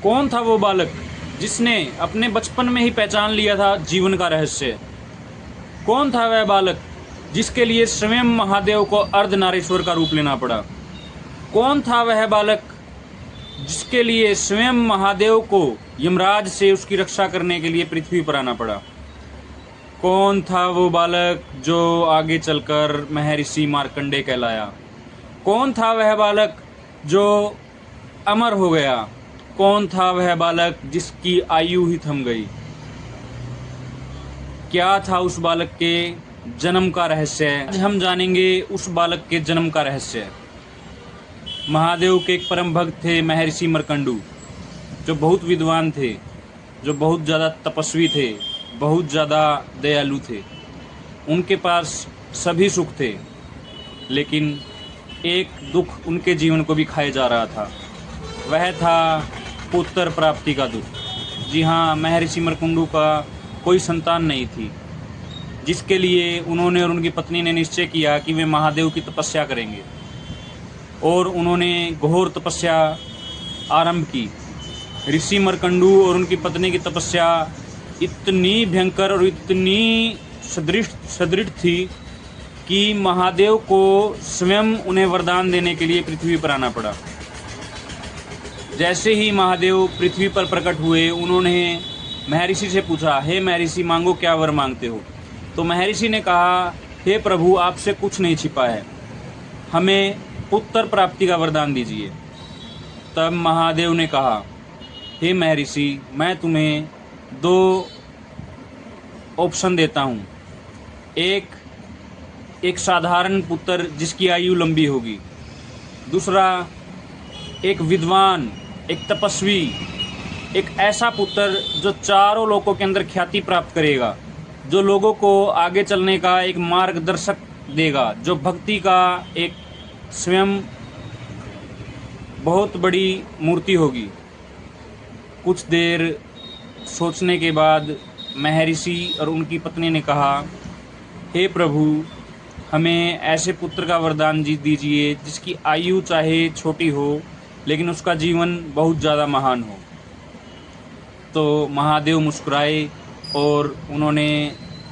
कौन था वो बालक जिसने अपने बचपन में ही पहचान लिया था जीवन का रहस्य? कौन था वह बालक जिसके लिए स्वयं महादेव को अर्धनारीश्वर का रूप लेना पड़ा? कौन था वह बालक जिसके लिए स्वयं महादेव को यमराज से उसकी रक्षा करने के लिए पृथ्वी पर आना पड़ा? कौन था वो बालक जो आगे चलकर महर्षि मार्कंडेय कहलाया? कौन था वह बालक जो अमर हो गया? कौन था वह बालक जिसकी आयु ही थम गई? क्या था उस बालक के जन्म का रहस्य? आज हम जानेंगे उस बालक के जन्म का रहस्य। महादेव के एक परम भक्त थे महर्षि मार्कंडू, जो बहुत विद्वान थे, जो बहुत ज़्यादा तपस्वी थे, बहुत ज़्यादा दयालु थे। उनके पास सभी सुख थे, लेकिन एक दुख उनके जीवन को भी खाए जा रहा था। वह था पुत्र प्राप्ति का दुख। जी हाँ, महर्षि मार्कंडू का कोई संतान नहीं थी, जिसके लिए उन्होंने और उनकी पत्नी ने निश्चय किया कि वे महादेव की तपस्या करेंगे, और उन्होंने घोर तपस्या आरंभ की। ऋषि मार्कंडू और उनकी पत्नी की तपस्या इतनी भयंकर और इतनी सदृढ़ थी कि महादेव को स्वयं उन्हें वरदान देने के लिए पृथ्वी पर आना पड़ा। जैसे ही महादेव पृथ्वी पर प्रकट हुए, उन्होंने महर्षि से पूछा, हे महर्षि, मांगो, क्या वर मांगते हो? तो महर्षि ने कहा, हे प्रभु, आपसे कुछ नहीं छिपा है, हमें पुत्र प्राप्ति का वरदान दीजिए। तब महादेव ने कहा, हे महर्षि, मैं तुम्हें दो ऑप्शन देता हूँ। एक साधारण पुत्र जिसकी आयु लंबी होगी। दूसरा, एक विद्वान, एक तपस्वी, एक ऐसा पुत्र जो चारों लोगों के अंदर ख्याति प्राप्त करेगा, जो लोगों को आगे चलने का एक मार्गदर्शक देगा, जो भक्ति का एक स्वयं बहुत बड़ी मूर्ति होगी। कुछ देर सोचने के बाद महर्षि और उनकी पत्नी ने कहा, हे प्रभु, हमें ऐसे पुत्र का वरदान दीजिए जिसकी आयु चाहे छोटी हो, लेकिन उसका जीवन बहुत ज़्यादा महान हो। तो महादेव मुस्कुराए और उन्होंने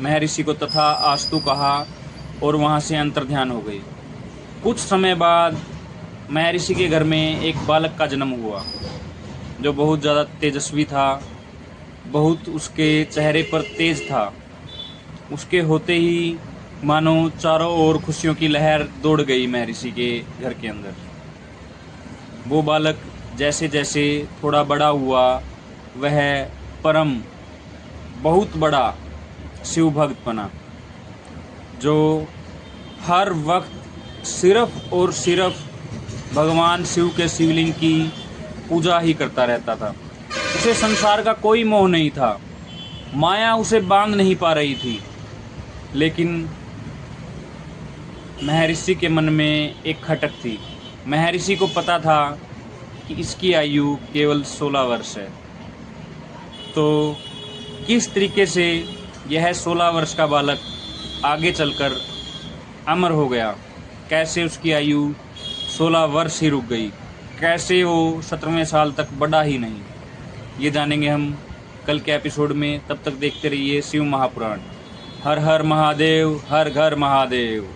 महर्षि को तथा आस्तु कहा और वहाँ से अंतर्ध्यान हो गए। कुछ समय बाद महर्षि के घर में एक बालक का जन्म हुआ, जो बहुत ज़्यादा तेजस्वी था, बहुत उसके चेहरे पर तेज था। उसके होते ही मानो चारों ओर खुशियों की लहर दौड़ गई महर्षि के घर के अंदर। वो बालक जैसे जैसे थोड़ा बड़ा हुआ, वह परम बहुत बड़ा शिव भक्त बना, जो हर वक्त सिर्फ और सिर्फ भगवान शिव के शिवलिंग की पूजा ही करता रहता था। उसे संसार का कोई मोह नहीं था, माया उसे बांध नहीं पा रही थी। लेकिन महर्षि के मन में एक खटक थी। महर्षि को पता था कि इसकी आयु केवल 16 वर्ष है। तो किस तरीके से यह 16 वर्ष का बालक आगे चलकर अमर हो गया? कैसे उसकी आयु 16 वर्ष ही रुक गई? कैसे वो 17वें साल तक बढ़ा ही नहीं? ये जानेंगे हम कल के एपिसोड में। तब तक देखते रहिए शिव महापुराण। हर हर महादेव, हर घर महादेव।